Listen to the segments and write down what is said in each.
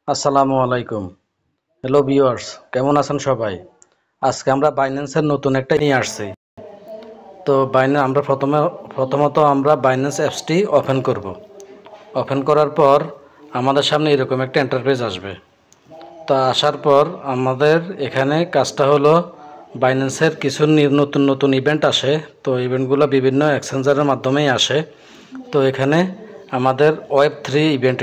আসসালামু আলাইকুম। Hello viewers, কেমন আছেন সবাই? আজকে আমরা বাইন্যান্সের নতুন একটা নিয়ে আসছি। তো আমরা প্রথমত আমরা বাইন্যান্স অ্যাপসটি ওপেন করব। ওপেন করার পর আমাদের সামনে এরকম একটা ইন্টারফেস আসবে। তো আসার পর আমাদের এখানে কাজটা হলো বাইন্যান্সের কিছু নতুন নতুন ইভেন্ট আসে। তো ইভেন্টগুলো বিভিন্ন এক্সচেঞ্জারের মাধ্যমেই আসে। তো এখানে আমাদের ওয়েব3 ইভেন্ট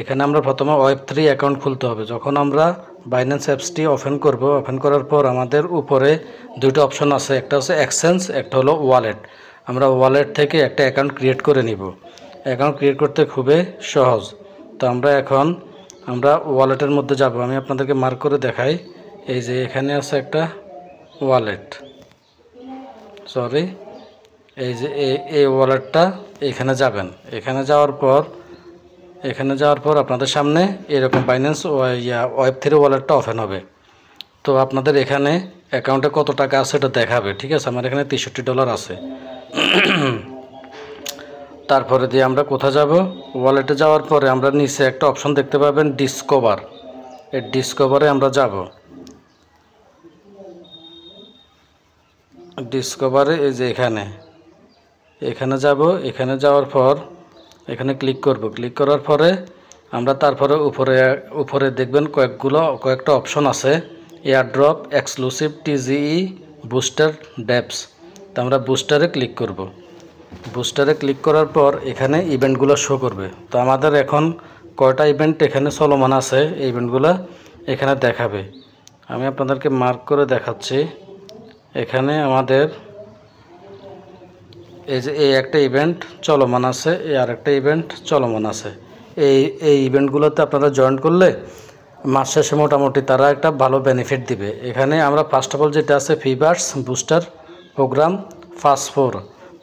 এখানে আমরা প্রথমে ওয়েব3 অ্যাকাউন্ট খুলতে হবে। যখন আমরা বাইন্যান্স অ্যাপসটি ওপেন করব, ওপেন করার পর আমাদের উপরে দুটো অপশন আছে, একটা হচ্ছে এক্সচেঞ্জ, একটা হলো ওয়ালেট। আমরা ওয়ালেট থেকে একটা অ্যাকাউন্ট ক্রিয়েট করে নিব। অ্যাকাউন্ট ক্রিয়েট করতে খুবই সহজ। তো আমরা ওয়ালেটের মধ্যে যাব। আমি আপনাদেরকে মার্ক করে দেখাই। এই যে এখানে আছে একটা ওয়ালেট, এই যে এই ওয়ালেটটা এখানে যাবেন। এখানে যাওয়ার পর আপনাদের সামনে এরকম বাইন্যান্স ওয়েব3 ওয়ালেটটা ওপেন হবে। তো আপনাদের এখানে অ্যাকাউন্টে কত টাকা আছে এটা দেখাবে, ঠিক আছে? আমার এখানে $63 আছে। তারপরে দিয়ে আমরা কোথায় যাব? ওয়ালেটে যাওয়ার পরে আমরা নিচে একটা অপশন দেখতে পাবেন, ডিসকভার। এই ডিসকভারে আমরা যাব। ডিসকভারে এই যে এখানে যাব। এখানে যাওয়ার পর এখানে ক্লিক করব। ক্লিক করার পরে আমরা তারপরে উপরে দেখবেন কয়েকটা অপশন আছে, এয়ারড্রপ, এক্সক্লুসিভ, টিজিই, বুস্টার, ড্যাপস। তো আমরা বুস্টারে ক্লিক করব। বুস্টারে ক্লিক করার পর এখানে ইভেন্টগুলো শো করবে। তো আমাদের এখন কয়টা ইভেন্ট এখানে চলমান আছে, এই ইভেন্টগুলো এখানে দেখাবে। আমি আপনাদেরকে মার্ক করে দেখাচ্ছি। এখানে আমাদের এই যে এই একটা ইভেন্ট চলমান আছে, এই আরেকটা ইভেন্ট চলমান আছে। এই ইভেন্টগুলোতে আপনারা জয়েন করলে মাস শেষে মোটামুটি তারা একটা ভালো বেনিফিট দিবে। এখানে আমরা ফার্স্ট অফ অল যেটা আছে, ফিভার্স বুস্টার প্রোগ্রাম ফাস্ট 4।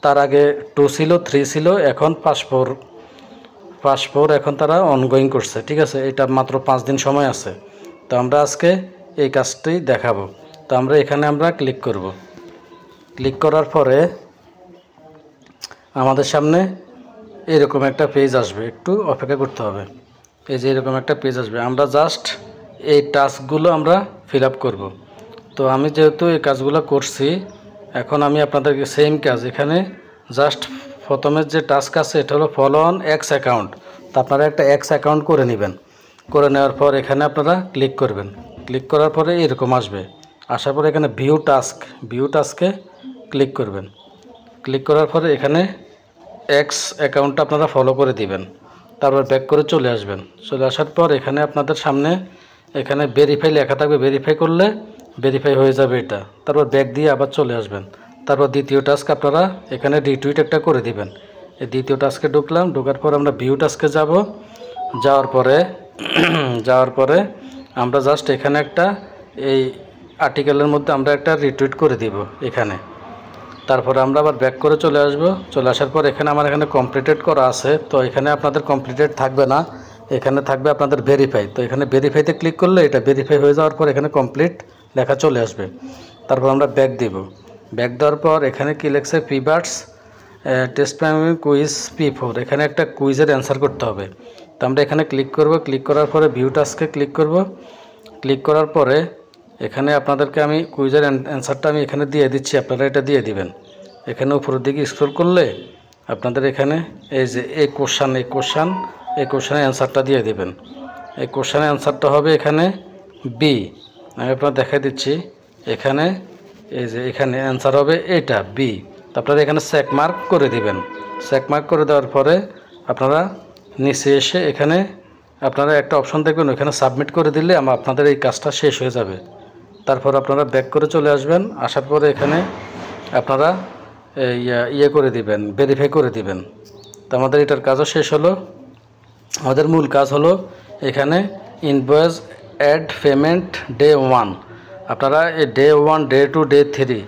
তার আগে 2 ছিল, 3 ছিল, এখন ফাস্ট 4 এখন তারা অনগোয়িং করছে, ঠিক আছে? এটা মাত্র 5 দিন সময় আছে। তো আমরা আজকে এই কাজটি দেখাবো। তো আমরা ক্লিক করব। ক্লিক করার পরে আমাদের সামনে এরকম একটা পেজ আসবে, একটু অপেক্ষা করতে হবে। এই যে এরকম একটা পেজ আসবে, আমরা জাস্ট এই টাস্কগুলো আমরা ফিল আপ করবো। তো আমি যেহেতু এই কাজগুলো করছি, এখন আমি আপনাদেরকে সেম কাজ এখানে জাস্ট প্রথমে যে টাস্ক আছে এটা হলো ফলো অন এক্স অ্যাকাউন্ট। তো আপনারা একটা এক্স অ্যাকাউন্ট করে নেবেন। করে নেওয়ার পর এখানে আপনারা ক্লিক করবেন। ক্লিক করার পরে এরকম আসবে। আসার পরে এখানে ভিউ টাস্কে ক্লিক করবেন। ক্লিক করার পরে এখানে এক্স অ্যাকাউন্টটা আপনারা ফলো করে দিবেন। তারপর ব্যাক করে চলে আসবেন। চলে আসার পর এখানে আপনাদের সামনে এখানে ভেরিফাই লেখা থাকবে। ভেরিফাই করলে ভেরিফাই হয়ে যাবে এটা। তারপর ব্যাক দিয়ে আবার চলে আসবেন। তারপর দ্বিতীয় টাস্ক আপনারা এখানে রিটুইট একটা করে দিবেন। এই দ্বিতীয় টাস্কে ঢোকার পর আমরা ভিউ টাস্কে যাব। যাওয়ার পরে আমরা জাস্ট এখানে একটা এই আর্টিকেলের মধ্যে আমরা একটা রিটুইট করে দিব এখানে। তারপরে আমরা আবার ব্যাক করে চলে আসব। চলে আসার পর আমার এখানে কমপ্লিটেড করা আছে। তো এখানে আপনাদের কমপ্লিটেড থাকবে না, এখানে থাকবে আপনাদের ভেরিফাই। তো এখানে ভেরিফাইতে ক্লিক করলে এটা ভেরিফাই হয়ে যাওয়ার পর এখানে কমপ্লিট লেখা চলে আসবে। তারপর আমরা ব্যাক দিব। ব্যাক দেওয়ার পর এখানে কি লেখছে, fevers test primary quiz P4। এখানে একটা কুইজের অ্যান্সার করতে হবে। তো আমরা এখানে ক্লিক করব। ক্লিক করার পরে ভিউ টাস্কে ক্লিক করব। ক্লিক করার পরে এখানে আপনাদেরকে আমি কুইজের অ্যান্সারটা আমি এখানে দিয়ে দিচ্ছি, আপনারা এটা দিয়ে দিবেন। এখানে উপরের দিকে স্ক্রল করলে আপনাদের এখানে এই যে এই কোশ্চানের অ্যান্সারটা দিয়ে দিবেন। এই কোশ্চানের অ্যান্সারটা হবে এখানে বি। আমি আপনারা দেখাই দিচ্ছি। এখানে এই যে এখানে অ্যান্সার হবে এটা বি। তো আপনারা এখানে চেক মার্ক করে দিবেন। চেক মার্ক করে দেওয়ার পরে আপনারা নিচে এসে এখানে আপনারা একটা অপশন দেখবেন, ওইখানে সাবমিট করে দিলে আপনাদের এই কাজটা শেষ হয়ে যাবে। তারপর আপনারা ব্যাক করে চলে আসবেন। আসার পরে এখানে আপনারা করে দিবেন, ভেরিফাই করে দিবেন। তো আমাদের এটার কাজও শেষ হলো। আমাদের মূল কাজ হলো এখানে ইনভয়েস অ্যাড পেমেন্ট ডে 1। আপনারা এই ডে 1, ডে 2, ডে 3,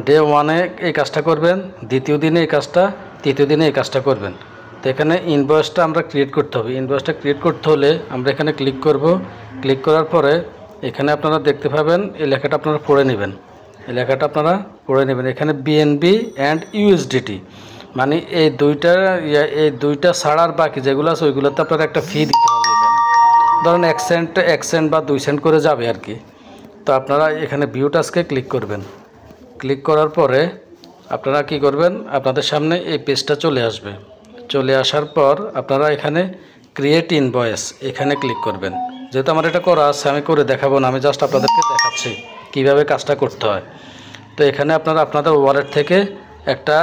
ডে 1-এ এই কাজটা করবেন, দ্বিতীয় দিনে এই কাজটা, তৃতীয় দিনে এই কাজটা করবেন। তো এখানে ইনভয়েসটা আমরা ক্রিয়েট করতে হবে। ইনভয়েসটা ক্রিয়েট করতে হলে আমরা এখানে ক্লিক করব। ক্লিক করার পরে এখানে আপনারা দেখতে পাবেন এই লেখাটা আপনারা পড়ে নেবেন। এখানে বিএনবি অ্যান্ড ইউএসডিটি, মানে এই দুইটা ছাড়ার বাকি যেগুলো আছে ওইগুলোতে আপনারা একটা ফি দিতে হবে। এখানে ধরেন 1 সেন্ট বা 2 সেন্ট করে যাবে আর কি। তো আপনারা এখানে ভিউ টাস্কে ক্লিক করবেন। ক্লিক করার পরে আপনারা কি করবেন, আপনাদের সামনে এই পেজটা চলে আসবে। চলে আসার পর আপনারা এখানে ক্রিয়েট ইনভয়েস এখানে ক্লিক করবেন। যেহেতু আমার এটা করা আছে, আমি করে দেখাবো না, আমি জাস্ট আপনাদেরকে দেখাচ্ছি কিভাবে কাজটা করতে হয়। তো এখানে আপনারা আপনাদের ওয়ালেট থেকে একটা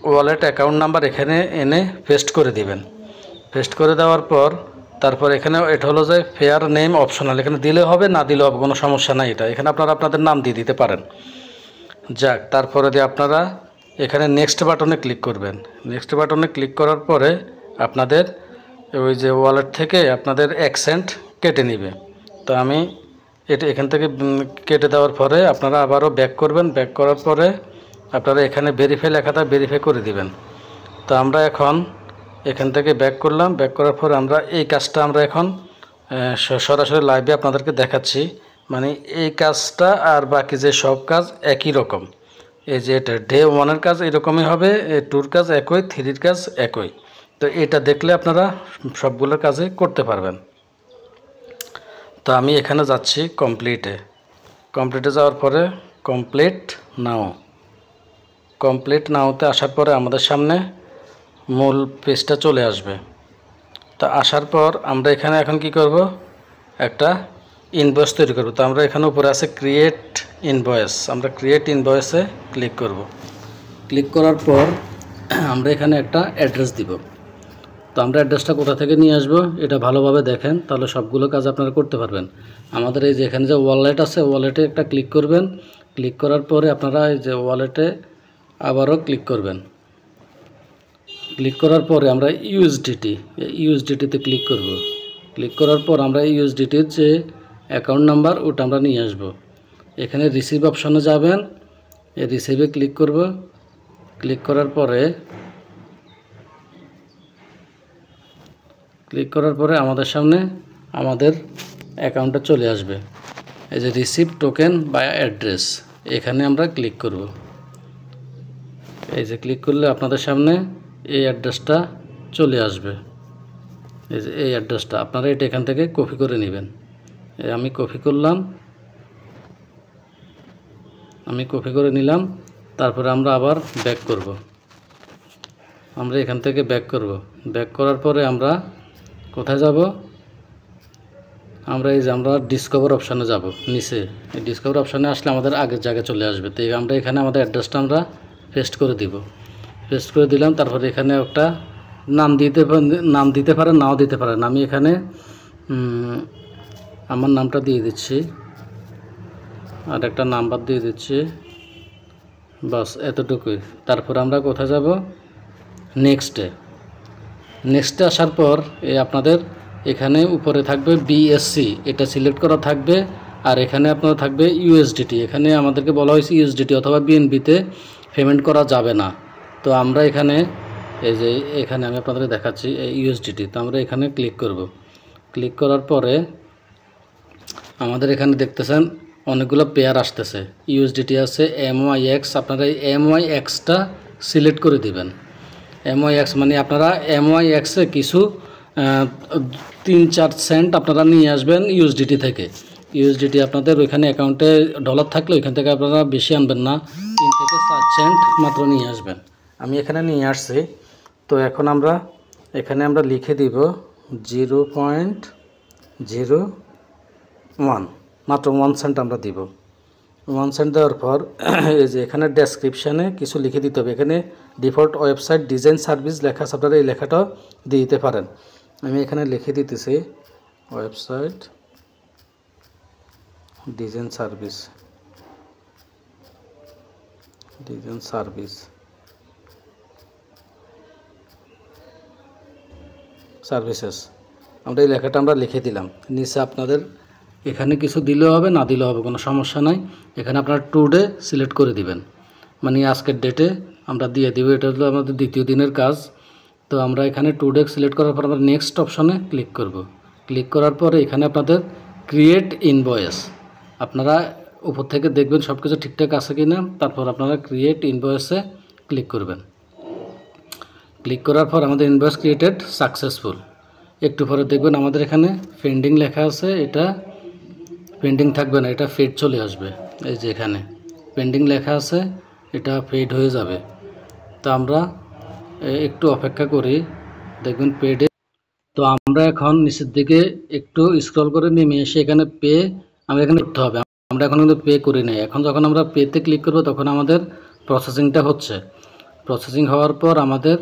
ওয়ালেট অ্যাকাউন্ট নাম্বার এখানে এনে পেস্ট করে দিবেন। পেস্ট করে দেওয়ার পর তারপর এখানে এটা হলো যে ফেয়ার নেম অপশনাল, এখানে দিলে হবে না দিলেও হবে, কোনো সমস্যা নাই। এটা এখানে আপনারা আপনাদের নাম দিয়ে দিতে পারেন। যাক, তারপরে দিয়ে আপনারা এখানে নেক্সট বাটনে ক্লিক করবেন। নেক্সট বাটনে ক্লিক করার পরে আপনাদের ওই যে ওয়ালেট থেকে আপনাদের 1 সেন্ট কেটে নেবে। তো আমি এটা এখান থেকে কেটে দেওয়ার পরে আপনারা আবারও ব্যাক করবেন। ব্যাক করার পরে আপনারা এখানে ভেরিফাই লেখাটা ভেরিফাই করে দিবেন। তো আমরা এখন এখান থেকে ব্যাক করলাম। ব্যাক করার পরে আমরা এই কাজটা আমরা এখন সরাসরি লাইভে আপনাদেরকে দেখাচ্ছি। মানে এই কাজটা আর বাকি যে সব কাজ একই রকম। এই যে এটা ডে 1-এর কাজ এরকমই হবে, 2-র কাজ একই, 3-র কাজ একই। তো এটা দেখলে আপনারা সবগুলোর কাজে করতে পারবেন। তো আমি এখানে যাচ্ছি কমপ্লিটে যাওয়ার পরে কমপ্লিট নাওতে আসার পরে আমাদের সামনে মূল পেজটা চলে আসবে। তা আসার পর আমরা এখানে এখন কি করব, একটা ইনভয়েস তৈরি করব। তো আমরা এখানে উপরে আছে ক্রিয়েট ইনভয়েস, আমরা ক্রিয়েট ইনভয়েসে ক্লিক করব। ক্লিক করার পর আমরা এখানে একটা অ্যাড্রেস দিব। তো আমরা অ্যাড্রেসটা কোথা থেকে নিয়ে আসব এটা ভালোভাবে দেখেন, তাহলে সবগুলো কাজ আপনারা করতে পারবেন। আমাদের এই যে এখানে যে ওয়ালেট আছে, ওয়ালেটে একটা ক্লিক করবেন। ক্লিক করার পরে আপনারা এই যে ওয়ালেটে আবারও ক্লিক করবেন। ক্লিক করার পরে আমরা ইউএসডিটিতে ক্লিক করব। ক্লিক করার পর আমরা ইউএসডিটির যে অ্যাকাউন্ট নাম্বার ওটা আমরা নিয়ে আসব। এখানে রিসিভ অপশনে যাবেন, এই রিসিভে ক্লিক করব। ক্লিক করার পরে আমাদের সামনে আমাদের অ্যাকাউন্টে চলে আসবে। এই যে রিসিভ টোকেন বাই অ্যাড্রেস, এখানে আমরা ক্লিক করব। এই যে ক্লিক করলে আপনাদের সামনে এই অ্যাড্রেসটা চলে আসবে। এই যে এই অ্যাড্রেসটা আপনারা এটা এখান থেকে কপি করে নেবেন। আমি কপি করে নিলাম। তারপরে আমরা আবার ব্যাক করব। আমরা এখান থেকে ব্যাক করার পরে আমরা কোথায় যাব, আমরা এই যে আমরা ডিসকভার অপশানে যাব। নিচে এই ডিসকভার অপশানে আসলে আমাদের আগের জায়গায় চলে আসবে। তো আমরা এখানে আমাদের অ্যাড্রেসটা আমরা পেস্ট করে দিব। পেস্ট করে দিলাম। তারপরে এখানে একটা নাম দিতে পারেন, নাও দিতে পারেন। আমি এখানে আমার নামটা দিয়ে দিচ্ছি আর একটা নাম্বার দিয়ে দিচ্ছি, বাস এতটুকুই। তারপর আমরা কোথায় যাব, নেক্সটে আসার পর আপনাদের এখানে উপরে থাকবে বিএসসি, এটা সিলেক্ট করা থাকবে। আর এখানে আপনার থাকবে ইউএসডিটি। এখানে আমাদেরকে বলা হয়েছে ইউএসডিটি অথবা বিএনবিতে পেমেন্ট করা যাবে না। তো আমরা এখানে এই যে এখানে আমি আপনাদের দেখাচ্ছি এই ইউএসডিটি। তো আমরা এখানে ক্লিক করব। ক্লিক করার পরে আমাদের এখানে দেখতেছেন অনেকগুলো পেয়ার আসতেছে। ইউএসডিটি আছে, MYX। আপনারা এই MYXটা সিলেক্ট করে দিবেন। MYX মানে আপনারা MYX-এ কিছু 3-4 সেন্ট আপনারা নিয়ে আসবেন ইউএসডিটি থেকে। ইউএসডিটি আপনাদের ওইখানে অ্যাকাউন্টে ডলার থাকলে ওইখান থেকে আপনারা বেশি আনবেন না, 3 থেকে 4 সেন্ট মাত্র নিয়ে আসবেন। আমি এখানে নিয়ে আসছি। তো এখন আমরা এখানে লিখে দিব 0.01, মাত্র 1 সেন্ট আমরা দিব। 1 সেন্ট দেওয়ার পর এই যে এখানে ডেসক্রিপশানে কিছু লিখে দিতে হবে। এখানে ডিফল্ট ওয়েবসাইট ডিজাইন সার্ভিস লেখা আছে, আপনারা এই লেখাটাও দিয়ে দিতে পারেন। আমি এখানে লিখে দিতেছি ওয়েবসাইট ডিজাইন সার্ভিসেস। আমরা এই লেখাটা আমরা লিখে দিলাম। নিচে আপনাদের এখানে কিছু দিলেও হবে, না দিলেও হবে, কোনো সমস্যা নাই। এখানে আপনারা টুডে সিলেক্ট করে দিবেন, মানে আজকের ডেটে আমরা দিয়ে দিব। এটা হলো আমাদের দ্বিতীয় দিনের কাজ। তো আমরা এখানে টুডে সিলেক্ট করার পর আমরা নেক্সট অপশনে ক্লিক করব। ক্লিক করার পরে এখানে আপনাদের ক্রিয়েট ইনভয়েস, আপনারা উপর থেকে দেখবেন সব কিছু ঠিকঠাক আছে কি না। তারপর আপনারা ক্রিয়েট ইনভয়েসে ক্লিক করবেন। ক্লিক করার পর আমাদের ইনভয়েস ক্রিয়েটেড সাকসেসফুল, একটু পরে দেখবেন আমাদের এখানে পেন্ডিং লেখা আছে, এটা পেন্ডিং থাকবে না, এটা ফেড চলে আসবে। এই যে এখানে পেন্ডিং লেখা আছে, এটা ফেড হয়ে যাবে। তো আমরা একটু অপেক্ষা করি, দেখবেন পেডে। তো আমরা এখন নিচের দিকে একটু স্ক্রল করে নেমে এসে এখানে পে আমরা এখানে করতে হবে। আমরা এখন কিন্তু পে করি নাই। এখন যখন আমরা পেতে ক্লিক করব তখন আমাদের প্রসেসিংটা হচ্ছে। প্রসেসিং হওয়ার পর আমাদের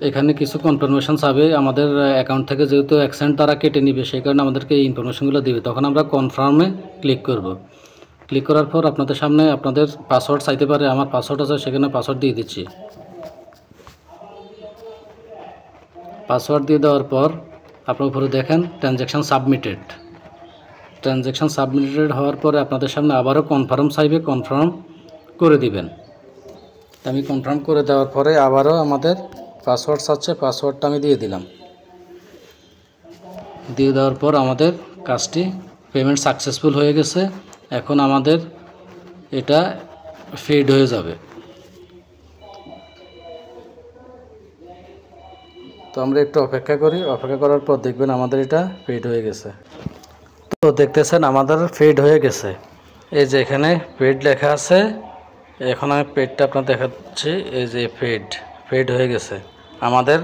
এখানে কিছু কনফার্মেশন চাবে আমাদের অ্যাকাউন্ট থেকে, যেহেতু অ্যাকসেন্ট তারা কেটে নিবে সেই কারণে আমাদেরকে এই ইনফরমেশনগুলো দিবে। তখন আমরা কনফার্মে ক্লিক করব। ক্লিক করার পর আপনাদের সামনে আপনাদের পাসওয়ার্ড চাইতে পারে, আমার পাসওয়ার্ড আছে সেখানে পাসওয়ার্ড দিয়ে দিচ্ছি। পাসওয়ার্ড দিয়ে দেওয়ার পর আপনার উপরে দেখেন ট্রানজ্যাকশান সাবমিটেড। ট্রানজ্যাকশান সাবমিটেড হওয়ার পরে আপনাদের সামনে আবারও কনফার্ম চাইবে, কনফার্ম করে দিবেন। আমি কনফার্ম করে দেওয়ার পরে আবারও আমাদের পাসওয়ার্ড চাচ্ছে, পাসওয়ার্ডটা আমি দিয়ে দিলাম। দিয়ে দেওয়ার পর আমাদের কাজটি পেমেন্ট সাকসেসফুল হয়ে গেছে। এখন আমাদের এটা ফেড হয়ে যাবে। তো আমরা একটু অপেক্ষা করি, অপেক্ষা করার পর দেখবেন আমাদের এটা ফেড হয়ে গেছে। তো দেখতেছেন আমাদের ফেড হয়ে গেছে। এই যে এখানে পেড লেখা আছে, এখন আমি পেডটা আপনার দেখাচ্ছি। এই যে ফেড হয়ে গেছে, আমাদের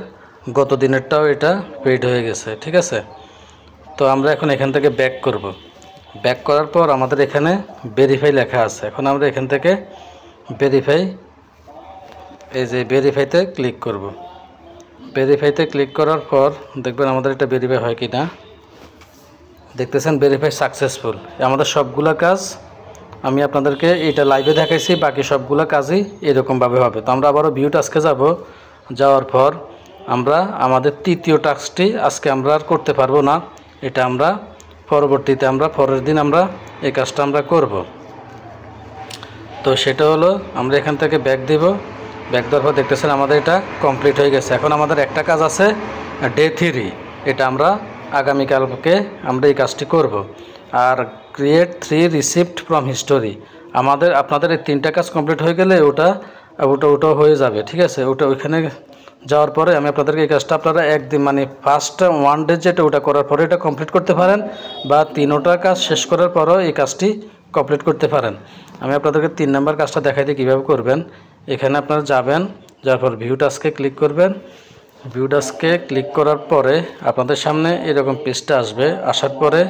গত দিনেরটাও এটা পেড হয়ে গেছে। ঠিক আছে, তো আমরা এখন এখান থেকে ব্যাক করব। ব্যাক করার পর আমাদের এখানে ভেরিফাই লেখা আছে। এখন আমরা এখান থেকে ভেরিফাই, এই যে ভেরিফাইতে ক্লিক করব। ভেরিফাইতে ক্লিক করার পর দেখবেন আমাদের এটা ভেরিফাই হয় কি না। দেখতেছেন ভেরিফাই সাকসেসফুল। আমাদের সবগুলা কাজ আমি আপনাদেরকে এটা লাইভে দেখাইছি, বাকি সবগুলো কাজই এরকমভাবে হবে। তো আমরা আবারও ভিউ টাস্কে যাব। যাওয়ার পর আমরা আমাদের তৃতীয় টাস্কটি আজকে আমরা আর করতে পারবো না, এটা আমরা পরবর্তীতে আমরা পরের দিন আমরা এই কাজটা আমরা করব। তো সেটা হলো আমরা এখান থেকে ব্যাক দিব। ব্যাক দেওয়ার পর দেখতেছেন আমাদের এটা কমপ্লিট হয়ে গেছে। এখন আমাদের একটা কাজ আছে ডে 3, এটা আমরা আগামীকালকে আমরা এই কাজটি করব। আর ক্রিয়েট 3 রিসিপ্ট ফ্রম হিস্টোরি, আপনাদের এই 3টা কাজ কমপ্লিট হয়ে গেলে ওটা হয়ে যাবে। ঠিক আছে, ওইখানে যাওয়ার পরে আমি আপনাদেরকে এই কাজটা আপনারা একদিন মানে ফার্স্ট 1 ডে যেটা ওটা করার পরে এটা কমপ্লিট করতে পারেন, বা 3টা কাজ শেষ করার পরও এই কাজটি কমপ্লিট করতে পারেন। আমি আপনাদেরকে 3 নম্বর কাজটা দেখাই দিই কীভাবে করবেন। এখানে আপনারা যাবেন, যাওয়ার পর ভিউ টাস্কে ক্লিক করবেন। ভিউ টাস্কে ক্লিক করার পরে আপনাদের সামনে এরকম পেজটা আসবে। আসার পরে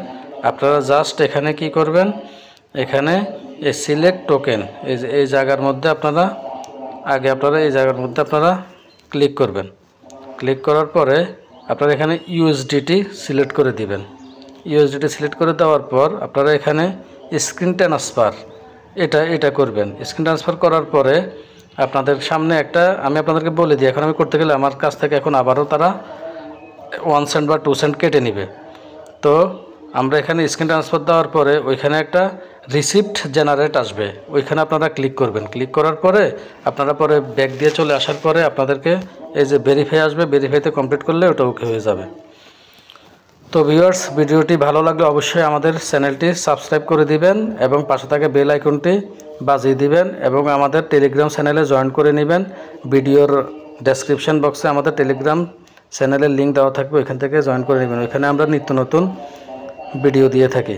আপনারা জাস্ট এখানে কি করবেন, এখানে এই সিলেক্ট টোকেন, এই জায়গার মধ্যে আপনারা এই জায়গার মধ্যে আপনারা ক্লিক করবেন। ক্লিক করার পরে আপনারা এখানে ইউএসডিটি সিলেক্ট করে দিবেন। ইউএসডিটি সিলেক্ট করে দেওয়ার পর আপনারা এখানে স্ক্রিন ট্রান্সফার এটা করবেন। স্ক্রিন ট্রান্সফার করার পরে আপনাদের সামনে একটা আমি আপনাদেরকে বলে দিই, এখন আমি করতে গেলে আমার কাছ থেকে এখন আবারও তারা 1 সেন্ট বা 2 সেন্ট কেটে নেবে। তো আমরা এখানে স্ক্রিন ট্রান্সফার দেওয়ার পরে ওইখানে একটা রিসিপ্ট জেনারেট আসবে, ওইখানে আপনারা ক্লিক করবেন। ক্লিক করার পরে আপনারা পরে ব্যাক দিয়ে চলে আসার পরে আপনাদেরকে এই যে ভেরিফাই আসবে, ভেরিফাইতে কমপ্লিট করলে ওটা ওকে হয়ে যাবে। তো ভিউয়ার্স, ভিডিওটি ভালো লাগলে অবশ্যই আমাদের চ্যানেলটি সাবস্ক্রাইব করে দিবেন এবং পাশে থাকা বেল আইকনটি বাজিয়ে দিবেন এবং আমাদের টেলিগ্রাম চ্যানেলে জয়েন করে নেবেন। ভিডিওর ডেসক্রিপশন বক্সে আমাদের টেলিগ্রাম চ্যানেলের লিঙ্ক দেওয়া থাকবে, ওইখান থেকে জয়েন করে নেবেন। ওইখানে আমরা নিত্য নতুন ভিডিও দিয়ে থাকি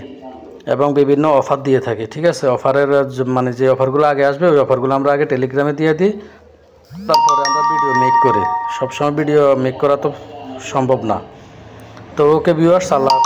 এবং বিভিন্ন অফার দিয়ে থাকি। ঠিক আছে, অফারের মানে যে অফারগুলো আগে আসবে ওই অফারগুলো আমরা আগে টেলিগ্রামে দিয়ে দিই, তারপরে আমরা ভিডিও মেক করি। সবসময় ভিডিও মেক করা তো সম্ভব না। তো ওকে ভিউয়ার্স, আল্লাহ।